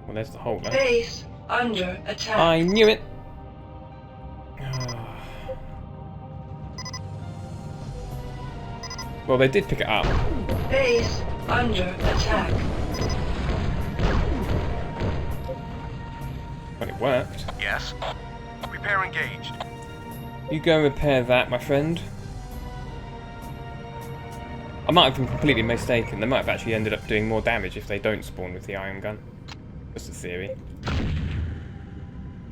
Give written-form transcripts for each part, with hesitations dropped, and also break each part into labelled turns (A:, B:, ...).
A: Well, there's the holder.
B: Base under attack.
A: I knew it! Well, they did pick it up.
B: Base under attack.
A: But it worked.
C: Yes. Repair engaged.
A: You go repair that, my friend. I might have been completely mistaken. They might have actually ended up doing more damage if they don't spawn with the ion gun. Just a theory.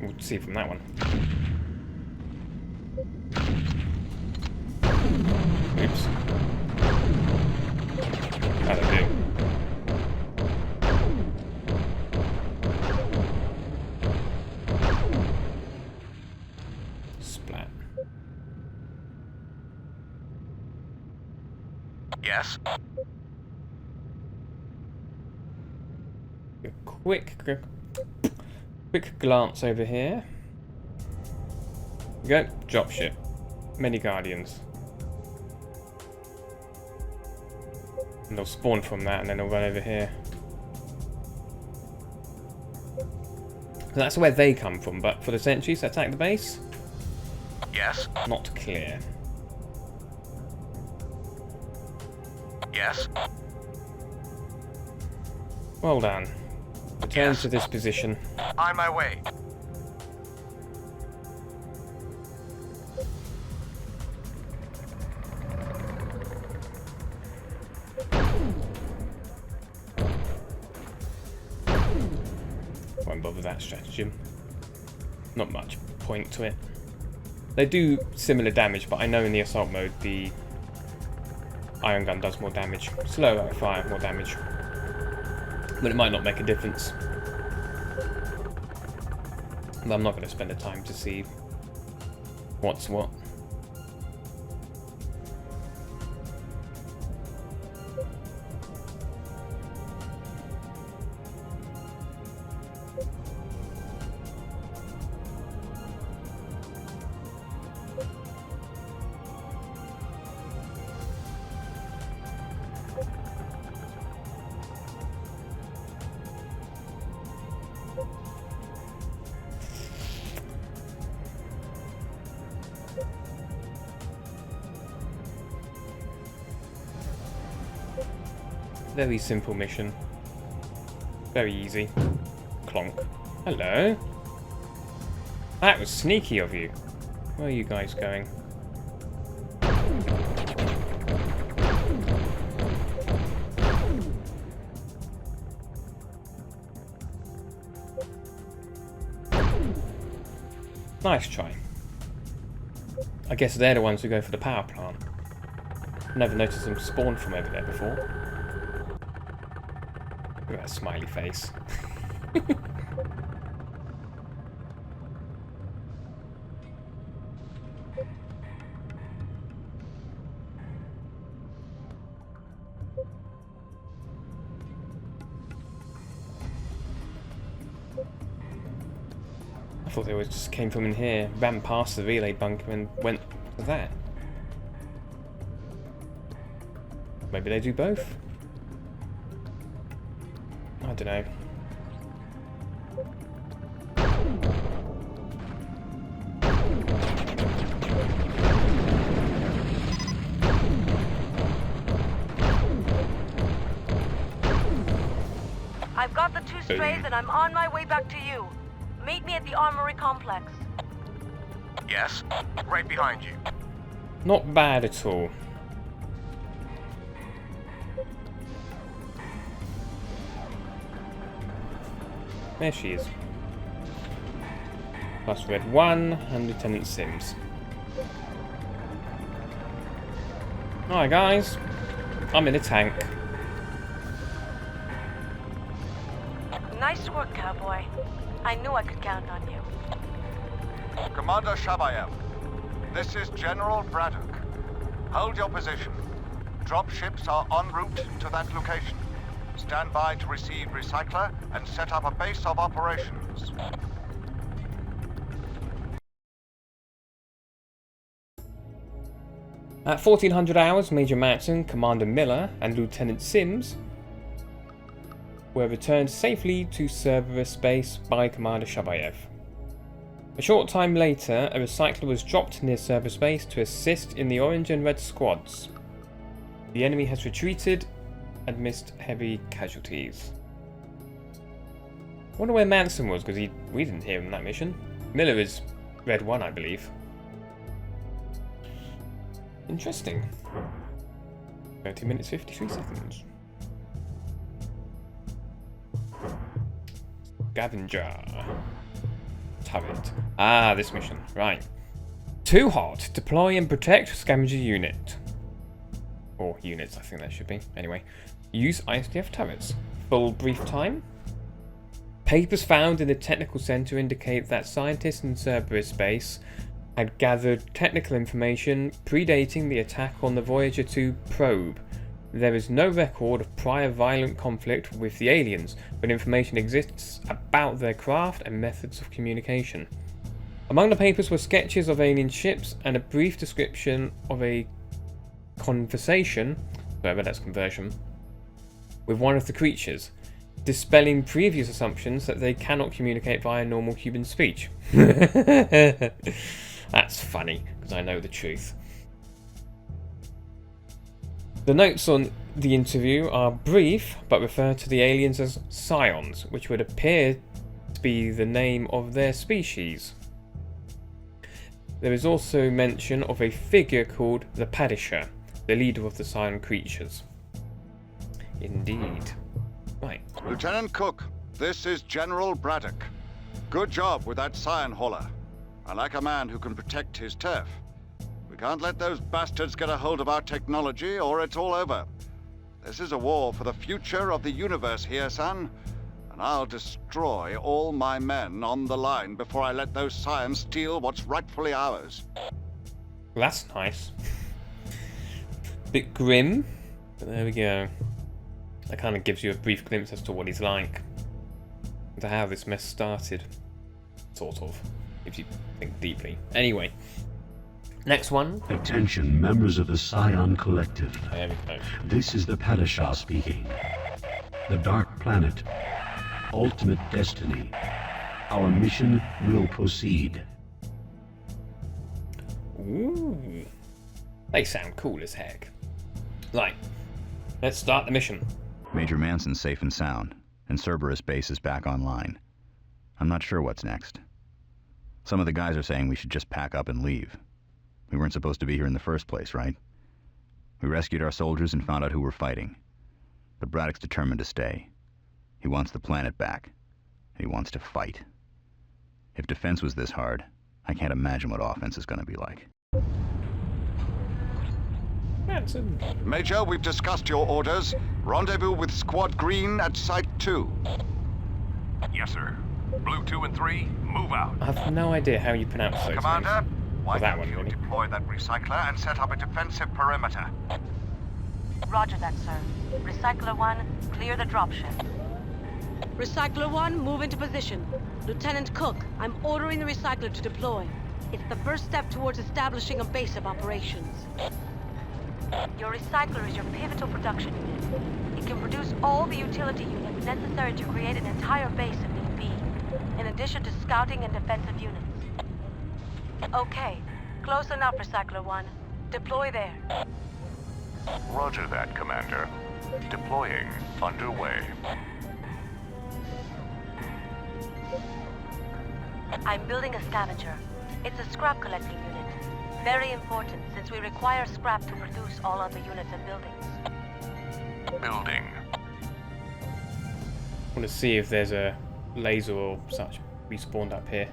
A: We'll see from that one. Oops. That'll do. Splat.
C: Yes.
A: A quick glance over here. We go. Dropship. Many guardians. And they'll spawn from that and then they'll run over here. So that's where they come from, but for the sentries that attack the base?
C: Yes.
A: Not clear.
C: Yes.
A: Well done. Return
C: Yes.
A: to this position.
C: On my way.
A: Won't bother that stratagem. Not much point to it. They do similar damage, but I know in the assault mode the ion gun does more damage. Slower fire, more damage. But it might not make a difference. But I'm not going to spend the time to see what's what. Very simple mission. Very easy. Clonk. Hello. That was sneaky of you. Where are you guys going? Nice try. I guess they're the ones who go for the power plant. Never noticed them spawn from over there before. Look at that smiley face. I thought they just came from in here, ran past the relay bunker and went to that. Maybe they do both? I don't know.
D: I've got the two strays and I'm on my way back to you. Meet me at the armory complex.
C: Yes. Right behind you.
A: Not bad at all. There she is. Plus Red 1 and Lieutenant Sims. Alright guys, I'm in a tank.
D: Nice work, cowboy. I knew I could count on you.
C: Commander Shabayev, this is General Braddock. Hold your position. Drop ships are en route to that location. Stand by to receive recycler and set up a base of operations.
A: At 1400 hours, Major Matson, Commander Miller, and Lieutenant Sims were returned safely to Cerberus base by Commander Shabayev. A short time later, a recycler was dropped near Cerberus base to assist in the orange and red squads. The enemy has retreated and missed heavy casualties. I wonder where Manson was, because we didn't hear him in that mission. Miller is Red 1, I believe. Interesting. 30 minutes 53 seconds. Scavenger. Turret. Ah, this mission. Right. Too hot. Deploy and protect scavenger unit. Or units, I think that should be. Anyway. Use ISDF turrets. Full brief time. Papers found in the technical center indicate that scientists in Cerberus base had gathered technical information predating the attack on the Voyager 2 probe. There is no record of prior violent conflict with the aliens, but information exists about their craft and methods of communication. Among the papers were sketches of alien ships and a brief description of a conversation, whatever that's conversion, with one of the creatures, dispelling previous assumptions that they cannot communicate via normal human speech. That's funny, because I know the truth. The notes on the interview are brief, but refer to the aliens as Scions, which would appear to be the name of their species. There is also mention of a figure called the Padisher, the leader of the Scion creatures. Indeed. Right.
C: Lieutenant Cook, this is General Braddock. Good job with that Scion hauler. I like a man who can protect his turf. We can't let those bastards get a hold of our technology, or it's all over. This is a war for the future of the universe here, son. And I'll destroy all my men on the line before I let those Scions steal what's rightfully ours.
A: Well, that's nice. Bit grim, but there we go. That kind of gives you a brief glimpse as to what he's like, and to how this mess started. Sort of, if you think deeply. Anyway, next one.
E: Attention, members of the Scion Collective.
A: There we go.
E: This is the Padishah speaking. The Dark Planet. Ultimate destiny. Our mission will proceed.
A: Ooh. They sound cool as heck. Right. Let's start the mission.
F: Major Manson's safe and sound, and Cerberus base is back online. I'm not sure what's next. Some of the guys are saying we should just pack up and leave. We weren't supposed to be here in the first place, right? We rescued our soldiers and found out who we're fighting. But Braddock's determined to stay. He wants the planet back, and he wants to fight. If defense was this hard, I can't imagine what offense is going to be like.
A: Manson.
C: Major, we've discussed your orders. Rendezvous with Squad Green at Site 2.
G: Yes, sir. Blue 2 and 3, move out.
A: I have no idea how you pronounce those
C: Commander,
A: names.
C: why
A: that
C: don't
A: one,
C: you
A: really.
C: deploy that recycler and set up a defensive perimeter?
D: Roger that, sir. Recycler 1, clear the dropship.
H: Recycler 1, move into position. Lieutenant Cook, I'm ordering the recycler to deploy. It's the first step towards establishing a base of operations.
D: Your recycler is your pivotal production unit. It can produce all the utility units necessary to create an entire base if need be, in addition to scouting and defensive units. Okay, close enough, Recycler 1. Deploy there.
G: Roger that, Commander. Deploying underway.
D: I'm building a scavenger. It's a scrap collecting unit. Very important, since we require scrap to produce all other units and buildings.
G: Building.
A: I want to see if there's a laser or such respawned up here.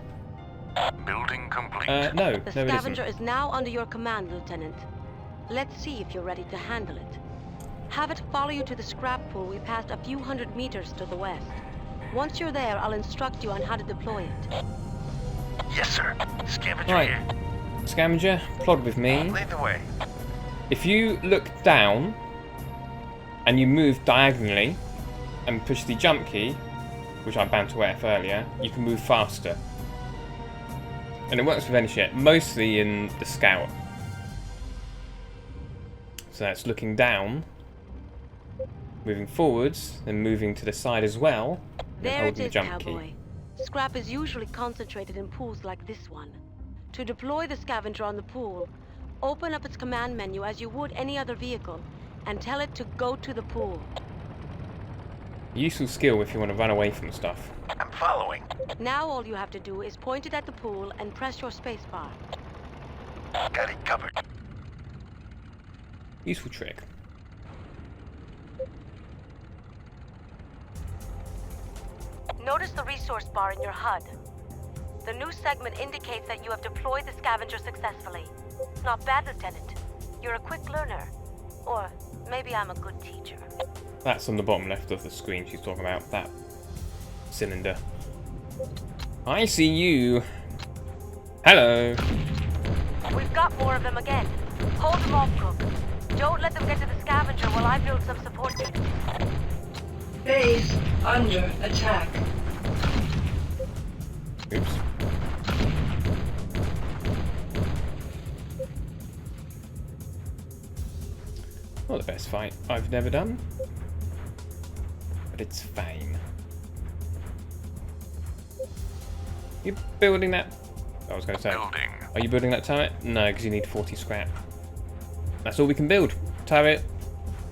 G: Building complete.
A: No,
H: The
A: no, it
H: scavenger
A: isn't.
H: is now under your command, Lieutenant. Let's see if you're ready to handle it. Have it follow you to the scrap pool we passed a few hundred meters to the west. Once you're there, I'll instruct you on how to deploy it.
G: Yes, sir. Scavenger
A: Right.
G: here.
A: Scavenger, plod with me.
G: Lead the way.
A: If you look down and you move diagonally and push the jump key, which I'm bound to F earlier, you can move faster. And it works with any ship, mostly in the scout. So that's looking down moving forwards, then moving to the side as well, and
H: There it
A: holding the
H: is,
A: jump
H: Cowboy.
A: key.
H: Scrap is usually concentrated in pools like this one. To deploy the scavenger on the pool, open up its command menu as you would any other vehicle, and tell it to go to the pool.
A: Useful skill if you want to run away from stuff.
C: I'm following.
H: Now all you have to do is point it at the pool and press your spacebar.
C: Got it covered.
A: Useful trick.
D: Notice the resource bar in your HUD. The new segment indicates that you have deployed the scavenger successfully. Not bad, Lieutenant. You're a quick learner. Or maybe I'm a good teacher.
A: That's on the bottom left of the screen she's talking about. That cylinder. I see you. Hello.
D: We've got more of them again. Hold them off, Cook. Don't let them get to the scavenger while I build some support units.
B: Base under attack.
A: Oops. Not the best fight I've never done, but it's fine. You building that? I was going to say.
G: Building.
A: Are you building that turret? No, because you need 40 scrap. That's all we can build. Turret,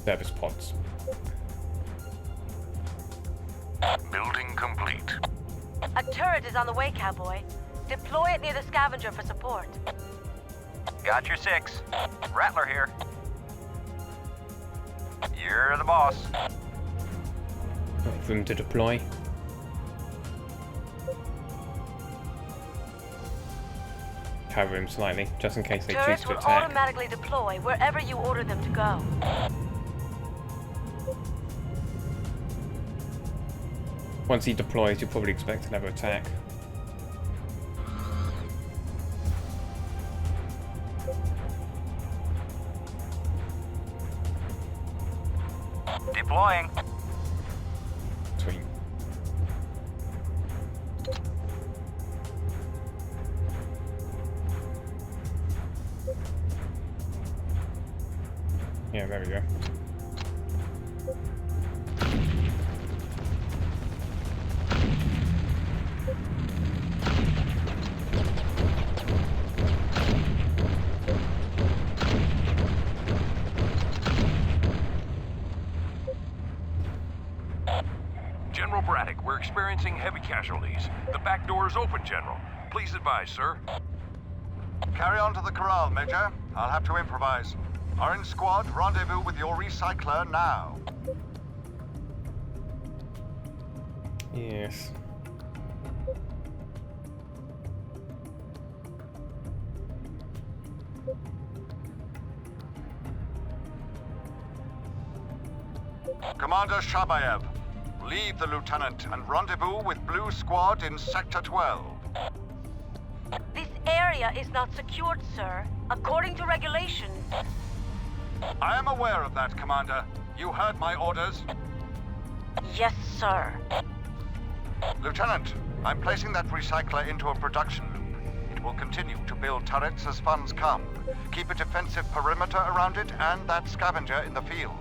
A: service pods.
G: Building complete.
D: A turret is on the way, Cowboy. Deploy it near the scavenger for support.
I: Got your 6. Rattler here. You're the boss.
A: Wait for him to deploy. Cover him slightly, just in case they choose
D: Turrets
A: to
D: will
A: attack.
D: automatically deploy wherever you order them to go.
A: Once he deploys, you'll probably expect another attack.
I: Deploying.
A: Sweet. Yeah, there we go.
G: General Braddock, we're experiencing heavy casualties. The back door is open, General. Please advise, sir.
C: Carry on to the corral, Major. I'll have to improvise. Orange Squad, rendezvous with your recycler now.
A: Yes.
C: Commander Shabayev, lead the lieutenant and rendezvous with Blue Squad in Sector 12.
D: This area is not secured, sir. According to regulations.
C: I am aware of that, Commander. You heard my orders.
D: Yes, sir.
C: Lieutenant, I'm placing that recycler into a production loop. It will continue to build turrets as funds come. Keep a defensive perimeter around it and that scavenger in the field.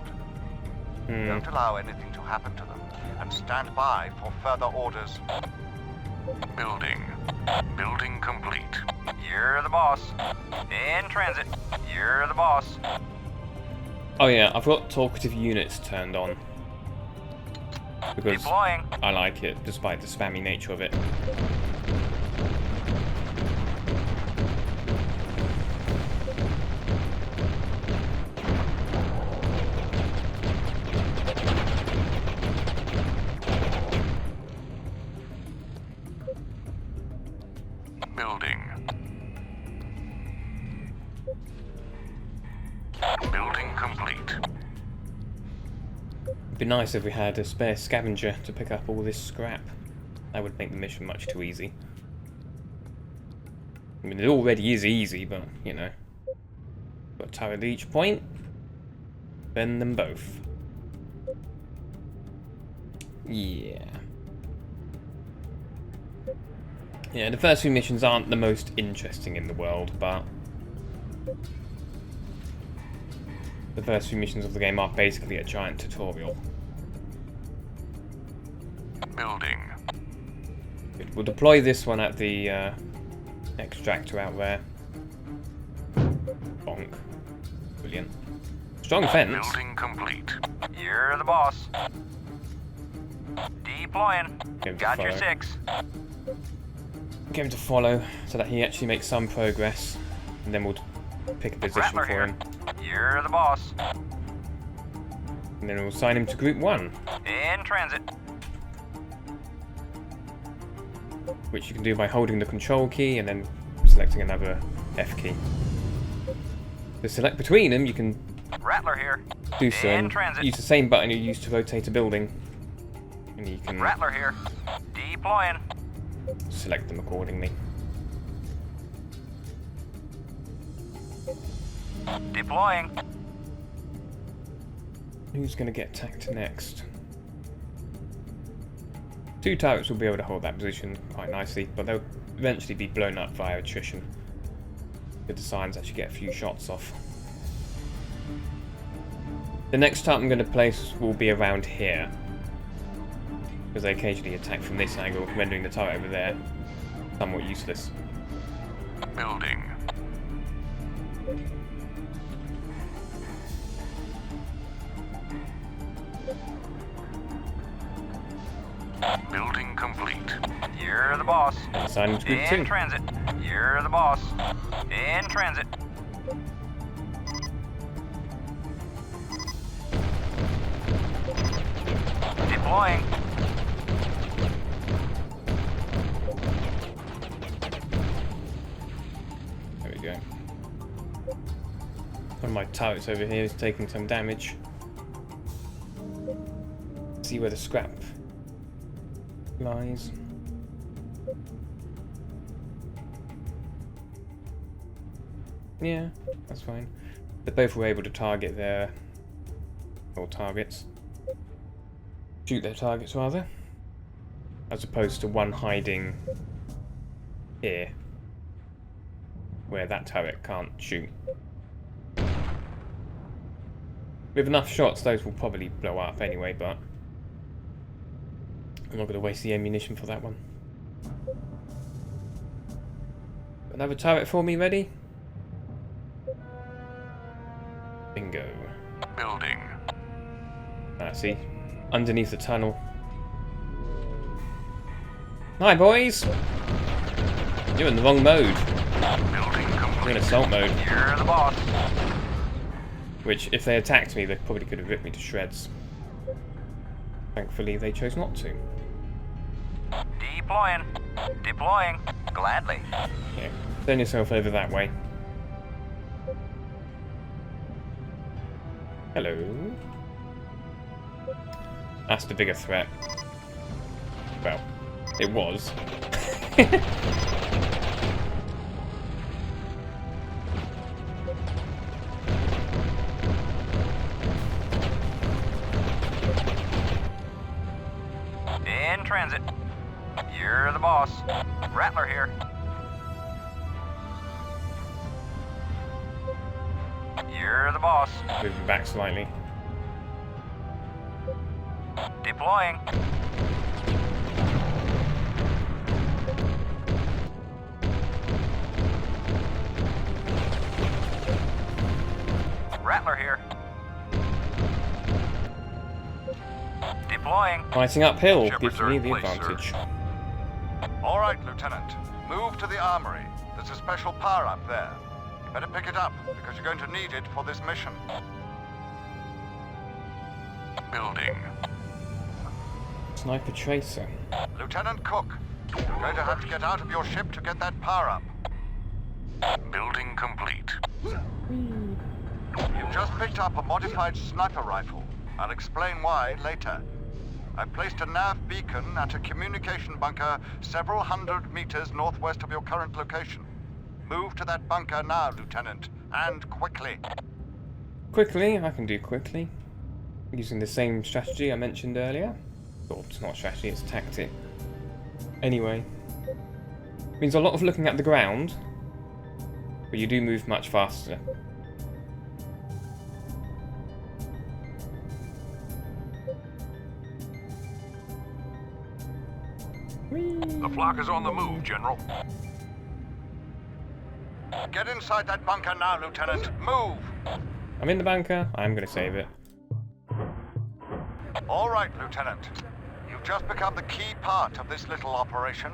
C: Don't allow anything to happen to them, and stand by for further orders.
G: Building. Building complete.
I: You're the boss. In transit. You're the boss.
A: Oh yeah, I've got talkative units turned on. Because
I: Deploying.
A: I like it, despite the spammy nature of it.
G: Building. Building complete.
A: It'd be nice if we had a spare scavenger to pick up all this scrap. That would make the mission much too easy. I mean, it already is easy, but, you know. Got a turret at each point. Bend them both. Yeah. Yeah, the first few missions aren't the most interesting in the world, but the first few missions of the game are basically a giant tutorial.
G: Building.
A: We'll deploy this one at the extractor out there. Bonk. Brilliant. Strong fence.
G: Building complete.
I: You're the boss. Deploying.
A: Get him to
I: Got your
A: follow.
I: 6.
A: Get him to follow so that he actually makes some progress. And then we'll pick a position
I: Rattler
A: for
I: here.
A: him.
I: You're the boss.
A: And then we'll assign him to Group 1.
I: In transit.
A: Which you can do by holding the control key and then selecting another F key. To select between them, you can
I: Rattler here.
A: do so
I: In
A: and
I: transit.
A: use the same button you use to rotate a building. And you can
I: Rattler here. Deploying.
A: select them accordingly.
I: Deploying.
A: Who's going to get attacked next? 2 turrets will be able to hold that position quite nicely, but they'll eventually be blown up via attrition. Good the Scions actually get a few shots off. The next turret I'm going to place will be around here, because they occasionally attack from this angle, rendering the turret over there somewhat useless.
G: Building. Building complete.
I: You're the boss.
A: Assign him to Group
I: In
A: 2.
I: transit. You're the boss. In transit. Deploying.
A: There we go. One of my turrets over here is taking some damage. See where the scrap lies. Yeah, that's fine. They both were able to target their... or targets. Shoot their targets, rather. As opposed to one hiding here, where that turret can't shoot. With enough shots, those will probably blow up anyway, but I'm not going to waste the ammunition for that one. Another turret for me ready? Bingo.
G: Building.
A: See, underneath the tunnel. Hi, boys! You're in the wrong mode.
G: Building
A: You're in
G: complete.
A: assault mode.
I: You're the boss.
A: Which, if they attacked me, they probably could have ripped me to shreds. Thankfully, they chose not to.
I: Deploying. Deploying. Gladly.
A: Yeah. Turn yourself over that way. Hello. That's the bigger threat. Well, it was.
I: In transit. You're the boss. Rattler here. You're the boss.
A: Moving back slightly.
I: Deploying. Rattler here. Deploying.
A: Fighting uphill
C: Shepard's
A: gives me
C: in
A: the
C: place, sir.
A: advantage.
C: All right, Lieutenant. Move to the armory. There's a special power-up there. You better pick it up, because you're going to need it for this mission.
G: Building.
A: Sniper tracer.
C: Lieutenant Cook, you're going to have to get out of your ship to get that power-up.
G: Building complete.
C: You've just picked up a modified sniper rifle. I'll explain why later. I've placed a nav beacon at a communication bunker several hundred meters northwest of your current location. Move to that bunker now, Lieutenant, and quickly.
A: Quickly, I can do quickly. Using the same strategy I mentioned earlier. Well, it's not strategy, it's tactic. Anyway. Means a lot of looking at the ground, but you do move much faster.
G: The flock is on the move, General.
C: Get inside that bunker now, Lieutenant. Move!
A: I'm in the bunker. I'm going to save it.
C: All right, Lieutenant. You've just become the key part of this little operation.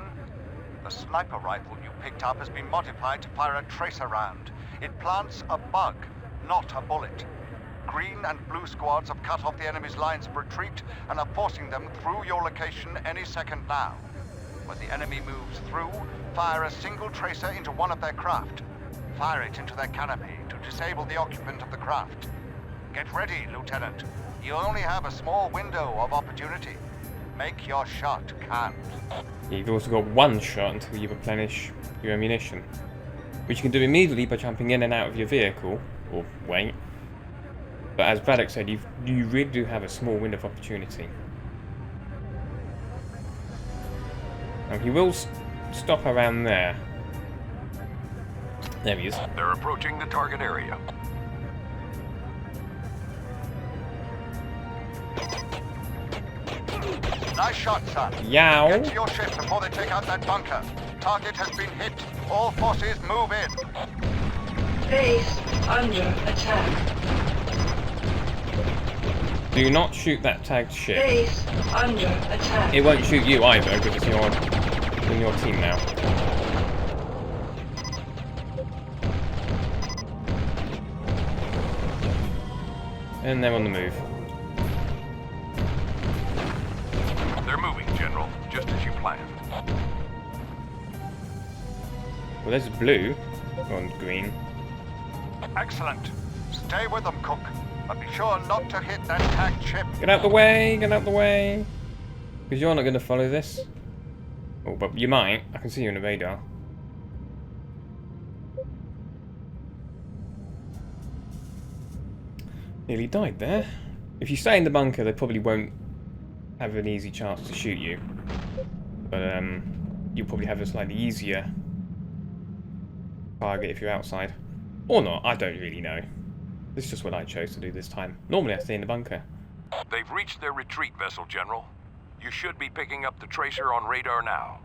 C: The sniper rifle you picked up has been modified to fire a tracer round. It plants a bug, not a bullet. Green and blue squads have cut off the enemy's lines of retreat and are forcing them through your location any second now. When the enemy moves through, fire a single tracer into one of their craft. Fire it into their canopy to disable the occupant of the craft. Get ready, Lieutenant. You only have a small window of opportunity. Make your shot count.
A: You've also got one shot until you replenish your ammunition, which you can do immediately by jumping in and out of your vehicle, or wait. But as Braddock said, you really do have a small window of opportunity. Now he will stop around there. There he is.
G: They're approaching the target area.
C: Nice shot, son.
A: Yow.
C: Get to your ship before they take out that bunker. Target has been hit. All forces move in.
B: Base under attack.
A: Do not shoot that tagged ship.
B: Base under attack.
A: It won't shoot you either, because you're in your team now. And they're on the move.
G: They're moving, General, just as you planned.
A: Well, there's blue on green.
C: Excellent. Stay with them, Cook. But be sure not to hit that tagged ship.
A: Get out the way! Get out the way! Because you're not going to follow this. Oh, but you might. I can see you on the radar. Nearly died there. If you stay in the bunker, they probably won't have an easy chance to shoot you. But you'll probably have a slightly easier target if you're outside. Or not, I don't really know. This is just what I chose to do this time. Normally I stay in the bunker.
G: They've reached their retreat vessel, General. You should be picking up the tracer on radar now.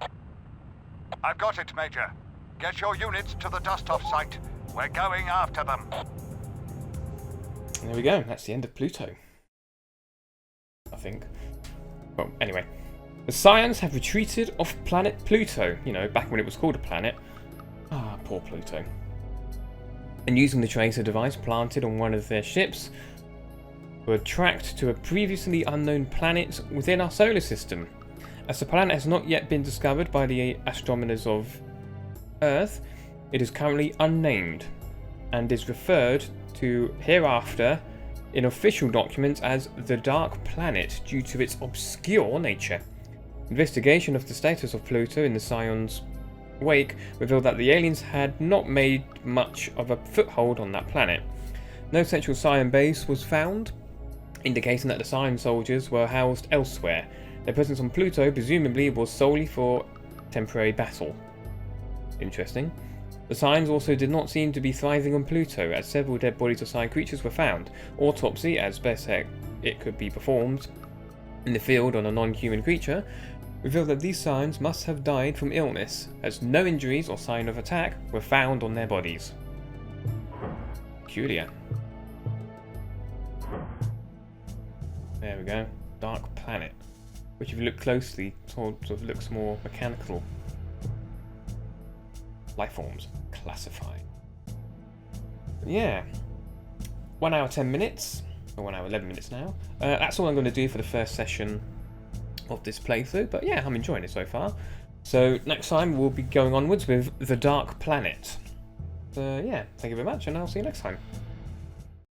C: I've got it, Major. Get your units to the dust-off site. We're going after them.
A: And there we go. That's the end of Pluto. I think. Well, anyway. The Scions have retreated off planet Pluto. You know, back when it was called a planet. Ah, poor Pluto. And using the tracer device planted on one of their ships, were tracked to a previously unknown planet within our solar system. As the planet has not yet been discovered by the astronomers of Earth, it is currently unnamed and is referred to hereafter in official documents as the Dark Planet due to its obscure nature. Investigation of the status of Pluto in the Scions' wake revealed that the aliens had not made much of a foothold on that planet. No central Scion base was found, indicating that the Scion soldiers were housed elsewhere. Their presence on Pluto presumably was solely for temporary battle. Interesting. The Scions also did not seem to be thriving on Pluto, as several dead bodies of Scion creatures were found. Autopsy, as best it could be performed in the field on a non-human creature, revealed that these Scions must have died from illness, as no injuries or sign of attack were found on their bodies. Peculiar. There we go. Dark Planet. Which, if you look closely, sort of looks more mechanical. Life forms classified. Yeah. 1 hour 10 minutes. Or 1 hour 11 minutes now. That's all I'm going to do for the first session of this playthrough. But yeah, I'm enjoying it so far. So next time we'll be going onwards with the Dark Planet. So yeah, thank you very much, and I'll see you next time.